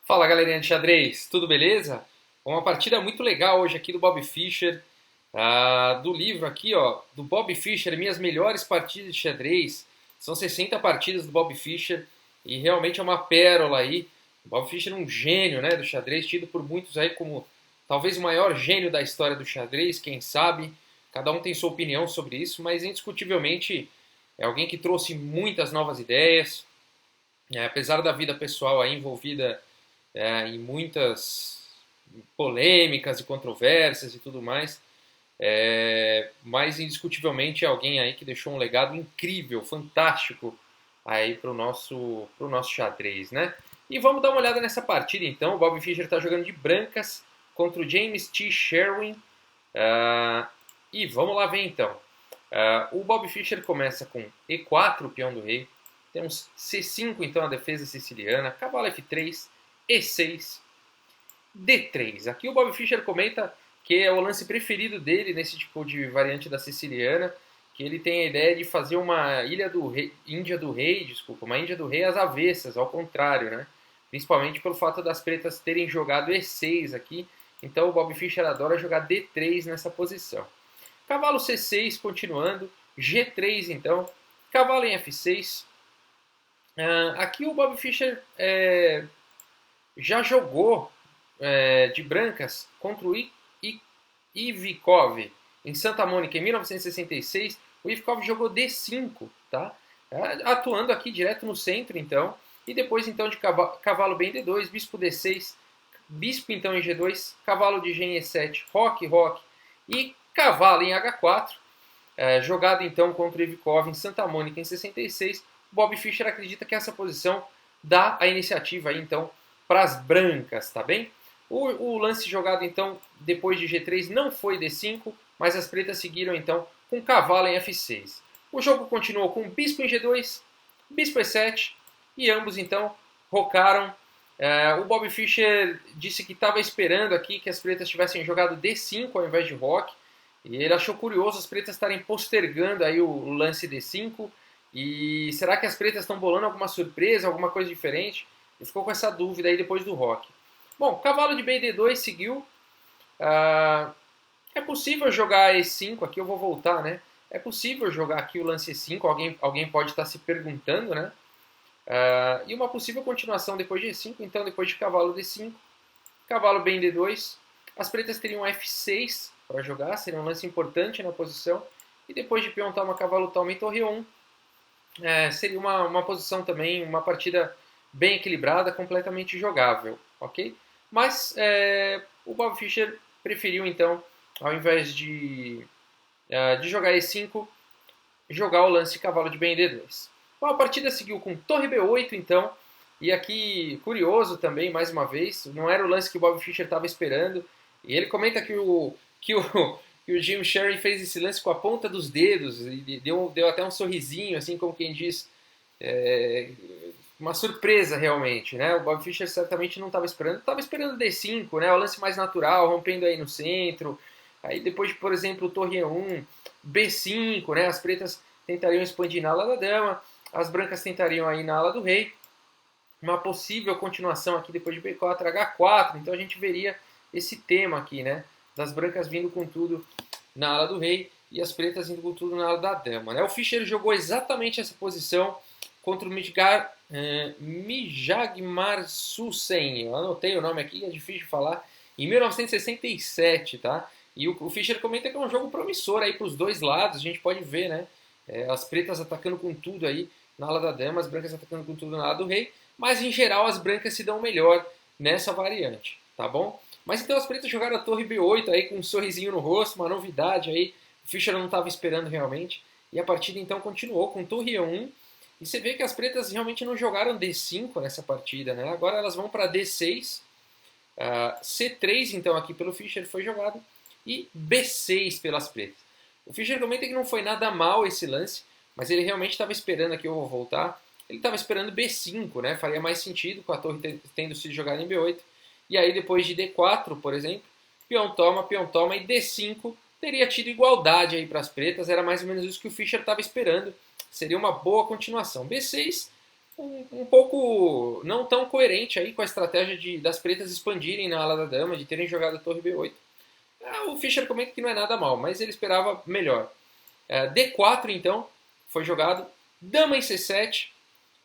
Fala galerinha de xadrez, tudo beleza? Uma partida muito legal hoje aqui do Bob Fischer, do livro aqui, ó, do Bob Fischer, Minhas Melhores Partidas de Xadrez. São 60 partidas do Bob Fischer e realmente é uma pérola aí. O Bob Fischer é um gênio, né, do xadrez, tido por muitos aí como talvez o maior gênio da história do xadrez, quem sabe. Cada um tem sua opinião sobre isso, mas indiscutivelmente é alguém que trouxe muitas novas ideias, apesar da vida pessoal aí envolvida em muitas polêmicas e controvérsias e tudo mais, mas indiscutivelmente é alguém aí que deixou um legado incrível, fantástico aí pro nosso xadrez, né? E vamos dar uma olhada nessa partida então. O Bob Fischer está jogando de brancas contra o James T. Sherwin. E vamos lá ver então. O Bob Fischer começa com E4, o peão do rei. Temos C5, então, a defesa siciliana. Cavalo F3, E6, D3. Aqui o Bob Fischer comenta que é o lance preferido dele nesse tipo de variante da siciliana, que ele tem a ideia de fazer uma Índia do Rei, desculpa, uma Índia do Rei às avessas, ao contrário, né? Principalmente pelo fato das pretas terem jogado E6 aqui, então o Bob Fischer adora jogar D3 nessa posição. Cavalo C6 continuando, G3 então, cavalo em F6. Aqui o Bob Fischer já jogou de brancas contra o Ivikov em Santa Mônica em 1966. O Ivikov jogou D5, tá? Atuando aqui direto no centro, então. E depois, então, de cavalo bem D2, bispo D6, bispo, então, em G2, cavalo de G em E7, roque, roque e cavalo em H4. Jogado, então, contra o Ivikov em Santa Mônica em 66. Bob Fischer acredita que essa posição dá a iniciativa aí, então, para as brancas, tá bem? O lance jogado, então, depois de G3 não foi D5, mas as pretas seguiram, então, com cavalo em F6. O jogo continuou com bispo em G2, bispo E7, e ambos, então, rocaram. O Bob Fischer disse que estava esperando aqui que as pretas tivessem jogado D5 ao invés de roque, e ele achou curioso as pretas estarem postergando aí o lance D5. E será que as pretas estão bolando alguma surpresa, alguma coisa diferente? Ele ficou com essa dúvida aí depois do roque. Bom, cavalo de BD2 seguiu. É possível jogar E5, aqui eu vou voltar, né? É possível jogar aqui o lance E5, alguém pode estar se perguntando, né? E uma possível continuação depois de E5, então depois de cavalo D5, cavalo bem D2, as pretas teriam F6 para jogar, seria um lance importante na posição, e depois de peão toma, cavalo toma e torre 1, seria uma posição também, uma partida bem equilibrada, completamente jogável, ok? Mas o Bob Fischer preferiu, então, ao invés de jogar E5, jogar o lance cavalo de bem D2. Bom, a partida seguiu com torre B8, então, e aqui, curioso também, mais uma vez, não era o lance que o Bob Fischer estava esperando, e ele comenta que o Jim Sherry fez esse lance com a ponta dos dedos, e deu até um sorrisinho, assim como quem diz, uma surpresa realmente, né? O Bob Fischer certamente não estava esperando D5, né? O lance mais natural, rompendo aí no centro. Aí depois de, por exemplo, torre E1, B5, né? As pretas tentariam expandir na ala da dama, as brancas tentariam aí na ala do rei. Uma possível continuação aqui depois de B4, H4. Então a gente veria esse tema aqui, né? Das brancas vindo com tudo na ala do rei e as pretas indo com tudo na ala da dama, né? O Fischer jogou exatamente essa posição contra o Mijagmar Susen. Eu anotei o nome aqui, é difícil de falar. Em 1967, tá? E o Fischer comenta que é um jogo promissor aí para os dois lados. A gente pode ver, né? As pretas atacando com tudo aí na ala da dama, as brancas atacando com tudo na ala do rei. Mas em geral as brancas se dão melhor nessa variante, tá bom? Mas então as pretas jogaram a torre B8 aí com um sorrisinho no rosto, uma novidade aí. O Fischer não estava esperando realmente. E a partida então continuou com torre E1. E você vê que as pretas realmente não jogaram D5 nessa partida, né? Agora elas vão para D6. C3 então aqui pelo Fischer foi jogado. E B6 pelas pretas. O Fischer comenta que não foi nada mal esse lance, mas ele realmente estava esperando, aqui eu vou voltar, ele estava esperando B5, né? Faria mais sentido com a torre tendo sido jogada em B8. E aí depois de D4, por exemplo, peão toma e D5 teria tido igualdade aí para as pretas. Era mais ou menos isso que o Fischer estava esperando. Seria uma boa continuação. B6 um pouco não tão coerente aí com a estratégia das pretas expandirem na ala da dama, de terem jogado a torre B8. O Fischer comenta que não é nada mal, mas ele esperava melhor. D4 então, foi jogado, dama em C7,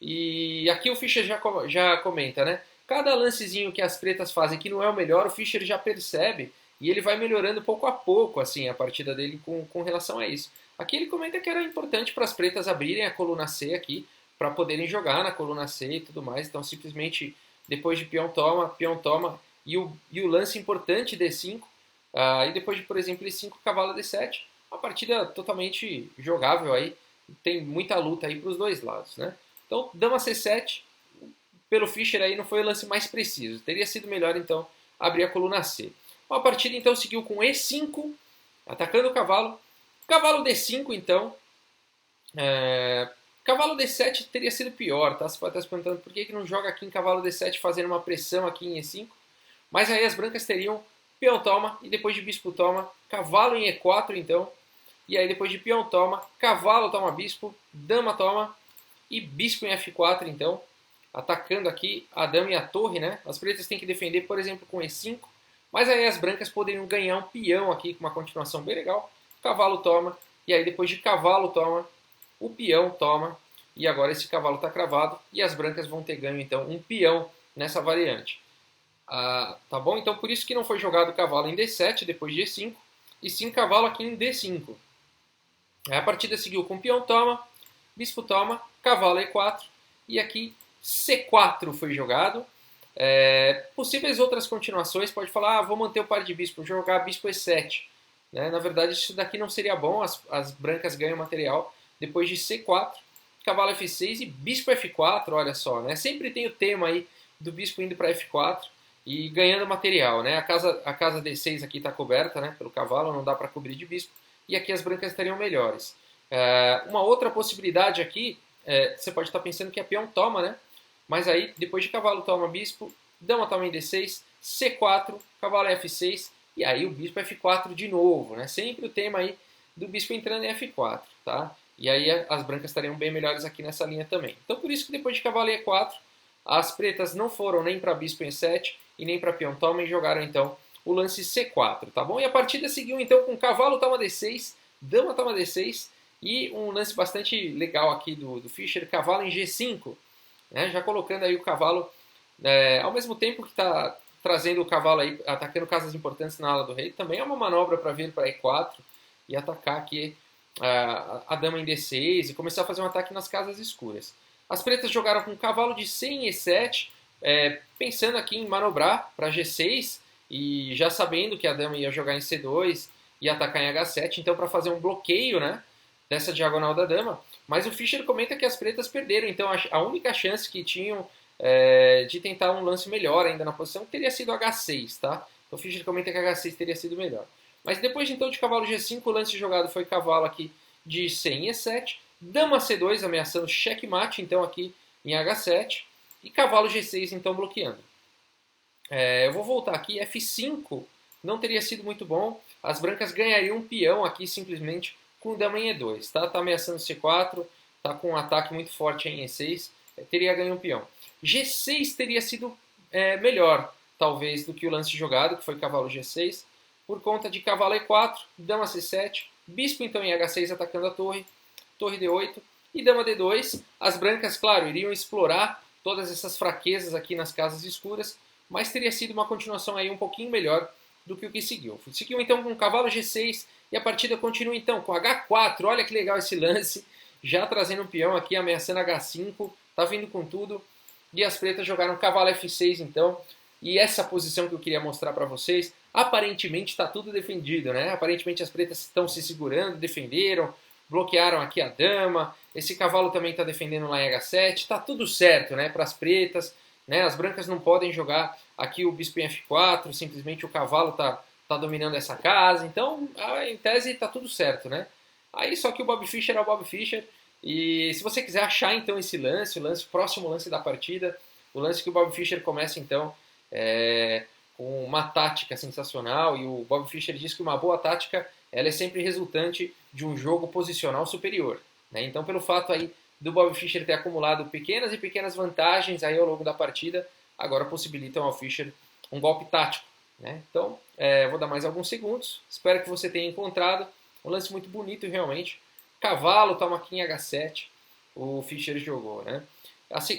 e aqui o Fischer já comenta, né? Cada lancezinho que as pretas fazem que não é o melhor, o Fischer já percebe e ele vai melhorando pouco a pouco assim a partida dele com relação a isso. Aqui ele comenta que era importante para as pretas abrirem a coluna C aqui para poderem jogar na coluna C e tudo mais. Então simplesmente depois de peão toma e o lance importante D5 e depois de, por exemplo, E5, cavalo D7, uma partida totalmente jogável aí. Tem muita luta aí para os dois lados, né? Então, dama C7, pelo Fischer aí não foi o lance mais preciso. Teria sido melhor, então, abrir a coluna C. A partida, então, seguiu com E5, atacando o cavalo. Cavalo D5, então. Cavalo D7 teria sido pior, tá? Você pode estar se perguntando por que não joga aqui em cavalo D7 fazendo uma pressão aqui em E5. Mas aí as brancas teriam peão toma e depois de bispo toma, cavalo em E4, então. E aí depois de peão toma, cavalo toma bispo, dama toma e bispo em F4, então. Atacando aqui a dama e a torre, né? As pretas têm que defender, por exemplo, com E5. Mas aí as brancas poderiam ganhar um peão aqui com uma continuação bem legal. Cavalo toma. E aí depois de cavalo toma, o peão toma. E agora esse cavalo está cravado. E as brancas vão ter ganho, então, um peão nessa variante. Tá bom? Então por isso que não foi jogado o cavalo em D7 depois de E5. E sim cavalo aqui em D5. A partida seguiu com peão toma, bispo toma, cavalo E4. E aqui C4 foi jogado. Possíveis outras continuações, pode falar, vou manter o par de bispo, jogar bispo E7. Né? Na verdade, isso daqui não seria bom, as brancas ganham material. Depois de C4, cavalo F6 e bispo F4, olha só. Né? Sempre tem o tema aí do bispo indo para F4 e ganhando material. Né? A casa D6 aqui está coberta, né, pelo cavalo, não dá para cobrir de bispo. E aqui as brancas estariam melhores. Uma outra possibilidade aqui, você pode estar pensando que é peão toma, né? Mas aí, depois de cavalo toma bispo, dama toma em D6, C4, cavalo F6, e aí o bispo F4 de novo, né? Sempre o tema aí do bispo entrando em F4, tá? E aí as brancas estariam bem melhores aqui nessa linha também. Então por isso que depois de cavalo E4, as pretas não foram nem para bispo em E7 e nem para peão toma e jogaram então o lance C4, tá bom? E a partida seguiu então com cavalo toma D6, dama toma D6 e um lance bastante legal aqui do Fischer, cavalo em G5, né? Já colocando aí o cavalo, ao mesmo tempo que está trazendo o cavalo aí, atacando casas importantes na ala do rei, também é uma manobra para vir para E4 e atacar aqui a dama em D6 e começar a fazer um ataque nas casas escuras. As pretas jogaram com cavalo de C em E7, pensando aqui em manobrar para G6 e já sabendo que a dama ia jogar em C2 e atacar em H7, então para fazer um bloqueio, né, dessa diagonal da dama. Mas o Fischer comenta que as pretas perderam, então a única chance que tinham de tentar um lance melhor ainda na posição teria sido H6, tá? Então o Fischer comenta que H6 teria sido melhor. Mas depois então de cavalo G5, o lance jogado foi cavalo aqui de C em E7, dama C2 ameaçando checkmate, então aqui em H7, e cavalo G6 então bloqueando. Eu vou voltar aqui, F5 não teria sido muito bom, as brancas ganhariam um peão aqui simplesmente com dama em E2, tá? Tá ameaçando C4, tá com um ataque muito forte em E6, teria ganho um peão. G6 teria sido melhor, talvez, do que o lance jogado, que foi cavalo G6, por conta de cavalo E4, dama C7, bispo então em H6 atacando a torre, torre D8 e dama D2. As brancas, claro, iriam explorar todas essas fraquezas aqui nas casas escuras, mas teria sido uma continuação aí um pouquinho melhor do que o que seguiu. Seguiu então com cavalo G6 e a partida continua então com H4. Olha que legal esse lance, já trazendo um peão aqui, ameaçando H5, tá vindo com tudo. E as pretas jogaram cavalo F6 então, e essa posição que eu queria mostrar para vocês, aparentemente está tudo defendido, né? Aparentemente as pretas estão se segurando, defenderam, bloquearam aqui a dama, esse cavalo também está defendendo lá em H7, está tudo certo, né? Para as pretas, né? As brancas não podem jogar aqui o bispo em F4, simplesmente o cavalo tá dominando essa casa, então em tese está tudo certo, né? Aí só que o Bob Fischer é o Bob Fischer, e se você quiser achar então esse lance, o próximo lance da partida, o lance que o Bob Fischer começa então com uma tática sensacional, e o Bob Fischer diz que uma boa tática ela é sempre resultante de um jogo posicional superior. Né? Então, pelo fato aí do Bob Fischer ter acumulado pequenas e pequenas vantagens aí ao longo da partida, agora possibilitam ao Fischer um golpe tático, né? Então, vou dar mais alguns segundos. Espero que você tenha encontrado um lance muito bonito realmente. Cavalo, toma aqui em H7, o Fischer jogou, né?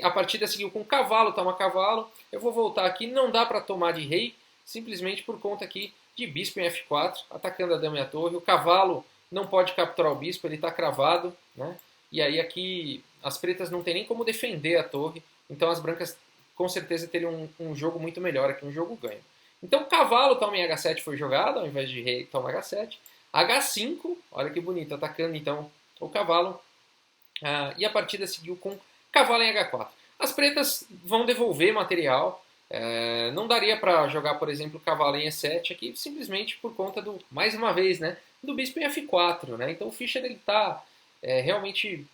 A partida seguiu com cavalo, toma cavalo. Eu vou voltar aqui, não dá para tomar de rei, simplesmente por conta aqui de bispo em F4, atacando a dama e a torre. O cavalo não pode capturar o bispo, ele está cravado, né? E aí aqui as pretas não tem nem como defender a torre, então as brancas com certeza teriam um jogo muito melhor aqui, um jogo ganho. Então cavalo toma em H7 foi jogado, ao invés de rei toma H7. H5, olha que bonito, atacando então o cavalo. E a partida seguiu com cavalo em H4. As pretas vão devolver material. Não daria para jogar, por exemplo, cavalo em E7 aqui, simplesmente por conta do, mais uma vez, né, do bispo em F4. Né? Então o Fischer está realmente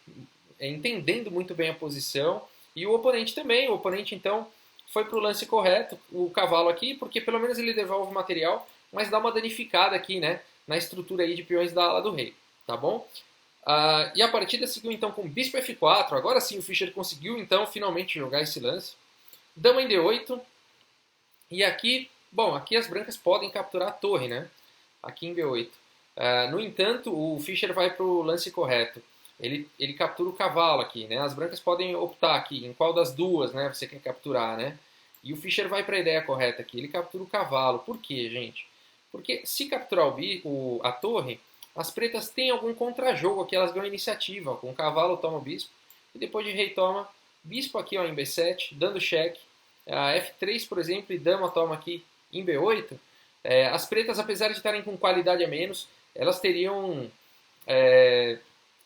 entendendo muito bem a posição. E o oponente também. O oponente, então, foi para o lance correto, o cavalo aqui, porque pelo menos ele devolve material, mas dá uma danificada aqui, né, na estrutura aí de peões da ala do rei. Tá bom? E a partida seguiu então com bispo F4. Agora sim o Fischer conseguiu então finalmente jogar esse lance. Dama em D8. E aqui, bom, aqui as brancas podem capturar a torre, né? Aqui em B8. No entanto, o Fischer vai para o lance correto. Ele captura o cavalo aqui, né? As brancas podem optar aqui em qual das duas, né, você quer capturar, né? E o Fischer vai para a ideia correta aqui. Ele captura o cavalo. Por quê, gente? Porque se capturar a torre, as pretas têm algum contrajogo aqui, elas ganham iniciativa. Com o cavalo toma o bispo, e depois de rei toma bispo aqui ó, em B7, dando cheque. F3, por exemplo, e dama toma aqui em B8. As pretas, apesar de estarem com qualidade a menos, elas teriam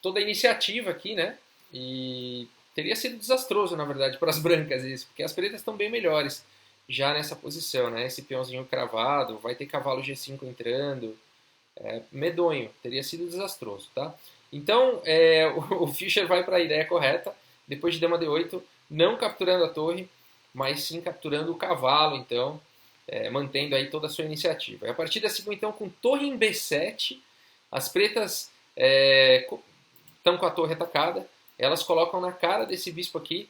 toda a iniciativa aqui, né? E teria sido desastroso, na verdade, para as brancas isso, porque as pretas estão bem melhores já nessa posição, né? Esse peãozinho cravado, vai ter cavalo G5 entrando. Medonho, teria sido desastroso, tá? Então, o Fischer vai para a ideia correta, depois de dama D8, não capturando a torre, mas sim capturando o cavalo, então, mantendo aí toda a sua iniciativa. E a partida seguiu, então, com torre em B7, as pretas estão com a torre atacada, elas colocam na cara desse bispo aqui,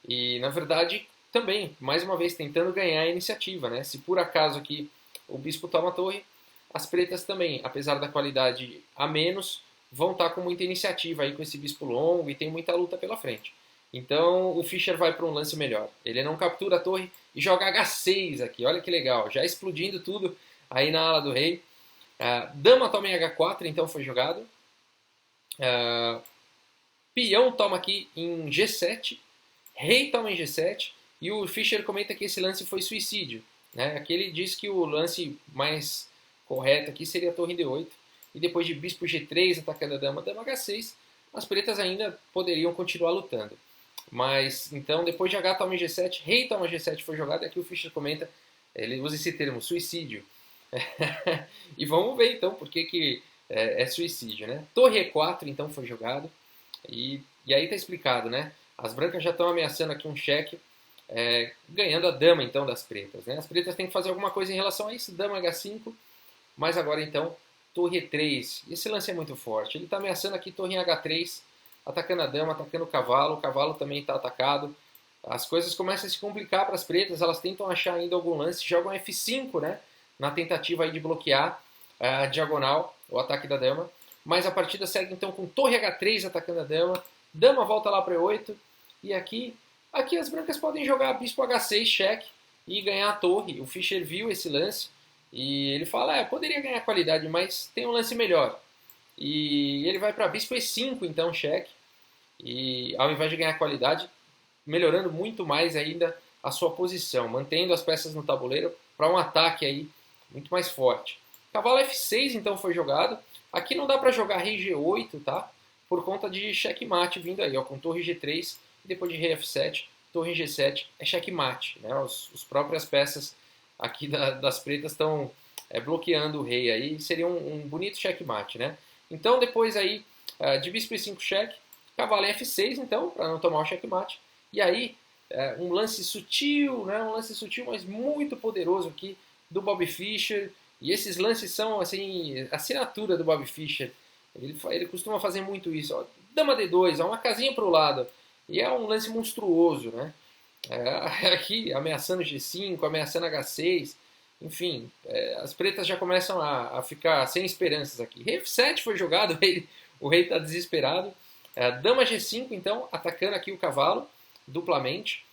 e, na verdade, também, mais uma vez, tentando ganhar a iniciativa, né? Se por acaso aqui o bispo toma a torre, as pretas também, apesar da qualidade a menos, vão estar com muita iniciativa aí com esse bispo longo e tem muita luta pela frente. Então o Fischer vai para um lance melhor. Ele não captura a torre e joga H6 aqui. Olha que legal, já explodindo tudo aí na ala do rei. Dama toma em H4, então foi jogado. Peão toma aqui em G7. Rei toma em G7. E o Fischer comenta que esse lance foi suicídio. Né? Aqui ele diz que o lance mais correto aqui seria a torre em D8. E depois de bispo G3 atacando a dama, dama H6, as pretas ainda poderiam continuar lutando. Mas, então, depois de H toma em G7, rei toma G7 foi jogado, e aqui o Fischer comenta, ele usa esse termo, suicídio. E vamos ver, então, por que é suicídio, né? Torre E4, então, foi jogado, e aí tá explicado, né? As brancas já estão ameaçando aqui um cheque, ganhando a dama, então, das pretas, né? As pretas têm que fazer alguma coisa em relação a isso, dama H5, mas agora, então, torre E3. Esse lance é muito forte. Ele está ameaçando aqui torre em H3, atacando a dama, atacando o cavalo também está atacado. As coisas começam a se complicar para as pretas, elas tentam achar ainda algum lance, jogam F5, né, na tentativa aí de bloquear a diagonal, o ataque da dama. Mas a partida segue então com torre H3 atacando a dama, dama volta lá para E8, e aqui as brancas podem jogar bispo H6, cheque, e ganhar a torre. O Fischer viu esse lance, e ele fala, poderia ganhar qualidade, mas tem um lance melhor. E ele vai para bispo E5, então, cheque. E ao invés de ganhar qualidade, melhorando muito mais ainda a sua posição, mantendo as peças no tabuleiro para um ataque aí muito mais forte. Cavalo F6, então, foi jogado. Aqui não dá para jogar rei G8, tá? Por conta de checkmate vindo aí, ó, com torre G3 e depois de rei F7, torre G7 é checkmate, né? Os próprias peças aqui das pretas estão bloqueando o rei aí, seria um bonito checkmate, né? Então depois aí de bispo E5 cheque, cavalo em F6 então, para não tomar o checkmate, e aí um lance sutil, né? Um lance sutil, mas muito poderoso aqui do Bob Fischer, e esses lances são assim, assinatura do Bob Fischer, ele costuma fazer muito isso, ó. dama D2, uma casinha para o lado. E é um lance monstruoso, né? Aqui ameaçando G5, ameaçando H6, enfim, as pretas já começam a ficar sem esperanças aqui. Rei F7 foi jogado, o rei está desesperado. Dama G5, então, atacando aqui o cavalo, duplamente.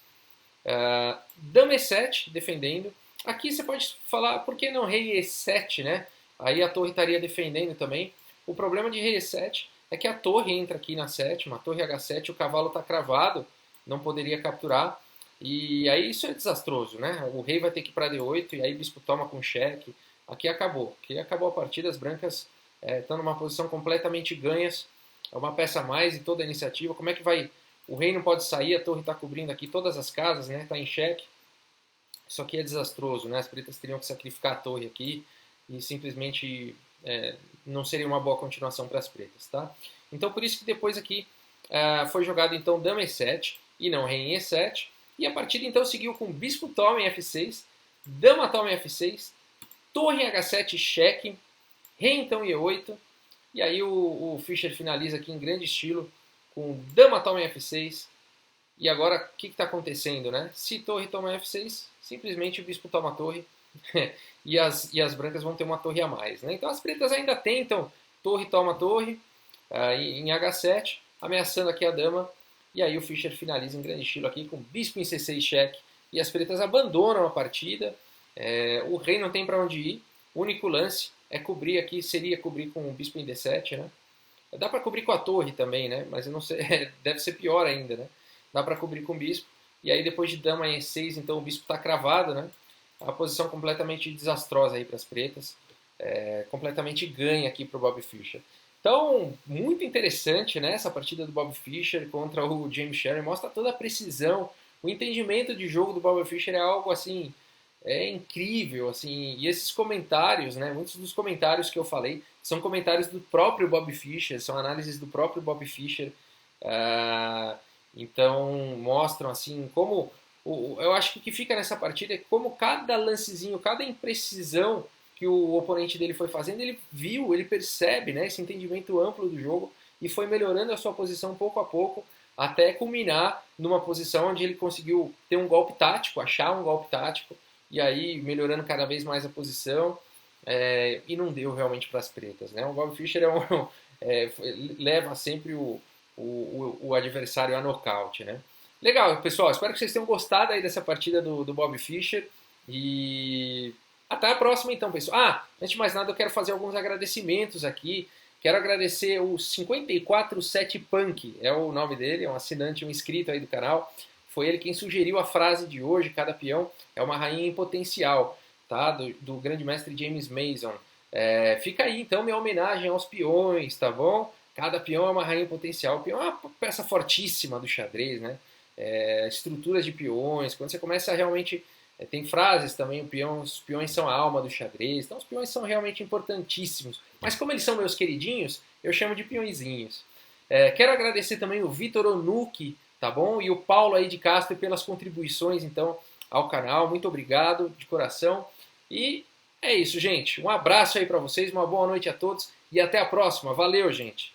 Dama E7, defendendo. Aqui você pode falar, por que não rei E7, né? Aí a torre estaria defendendo também. O problema de rei E7 é que a torre entra aqui na sétima, a torre H7, o cavalo está cravado, não poderia capturar. E aí isso é desastroso, né? O rei vai ter que ir para D8 e aí o bispo toma com cheque. Aqui acabou. Aqui acabou a partida, as brancas estão numa posição completamente ganhas. É uma peça a mais em toda a iniciativa. Como é que vai... O rei não pode sair, a torre está cobrindo aqui todas as casas, né? Está em xeque. Isso aqui é desastroso, né? As pretas teriam que sacrificar a torre aqui e simplesmente não seria uma boa continuação para as pretas, tá? Então por isso que depois aqui foi jogado então dama E7 e não rei em E7. E a partida então seguiu com bispo toma em F6, dama toma em F6, torre em H7 cheque, rei então em E8, e aí o Fischer finaliza aqui em grande estilo com dama toma em F6. E agora o que está acontecendo, né? Se torre toma F6, simplesmente o bispo toma a torre e as brancas vão ter uma torre a mais, né? Então as pretas ainda tentam torre toma torre em H7, ameaçando aqui a dama. E aí o Fischer finaliza em grande estilo aqui com bispo em C6 cheque. E as pretas abandonam a partida. O rei não tem para onde ir. O único lance é cobrir aqui, seria cobrir com o bispo em D7, né? Dá para cobrir com a torre também, né? Mas eu não sei, deve ser pior ainda, né? Dá para cobrir com o bispo. E aí depois de dama em E6, então o bispo está cravado, né? A posição completamente desastrosa aí para as pretas. Completamente ganha aqui para o Bob Fischer. Então, muito interessante, né, essa partida do Bob Fischer contra o James Sherry. Mostra toda a precisão, o entendimento de jogo do Bob Fischer é algo assim, incrível, assim. E esses comentários, né, muitos dos comentários que eu falei são comentários do próprio Bob Fischer, são análises do próprio Bob Fischer. Então, mostram assim como eu acho que o que fica nessa partida é como cada lancezinho, cada imprecisão que o oponente dele foi fazendo, ele viu, ele percebe, né, esse entendimento amplo do jogo e foi melhorando a sua posição pouco a pouco até culminar numa posição onde ele conseguiu ter um golpe tático, achar um golpe tático e aí melhorando cada vez mais a posição e não deu realmente para as pretas, né? O Bob Fischer leva sempre o adversário a nocaute, né? Legal, pessoal, espero que vocês tenham gostado aí dessa partida do Bob Fischer e até a próxima então, pessoal. Antes de mais nada eu quero fazer alguns agradecimentos aqui. Quero agradecer o 547 Punk, é o nome dele, é um assinante, um inscrito aí do canal. Foi ele quem sugeriu a frase de hoje, cada peão é uma rainha em potencial, tá? Do grande mestre James Mason. Fica aí então minha homenagem aos peões, tá bom? Cada peão é uma rainha em potencial. O peão é uma peça fortíssima do xadrez, né? Estruturas de peões, quando você começa a realmente... tem frases também, os peões são a alma do xadrez, então os peões são realmente importantíssimos. Mas como eles são meus queridinhos, eu chamo de peõezinhos. Quero agradecer também o Vitor Onuki, tá bom? E o Paulo aí de Castro pelas contribuições, então, ao canal. Muito obrigado, de coração. E é isso, gente. Um abraço aí para vocês, uma boa noite a todos e até a próxima. Valeu, gente!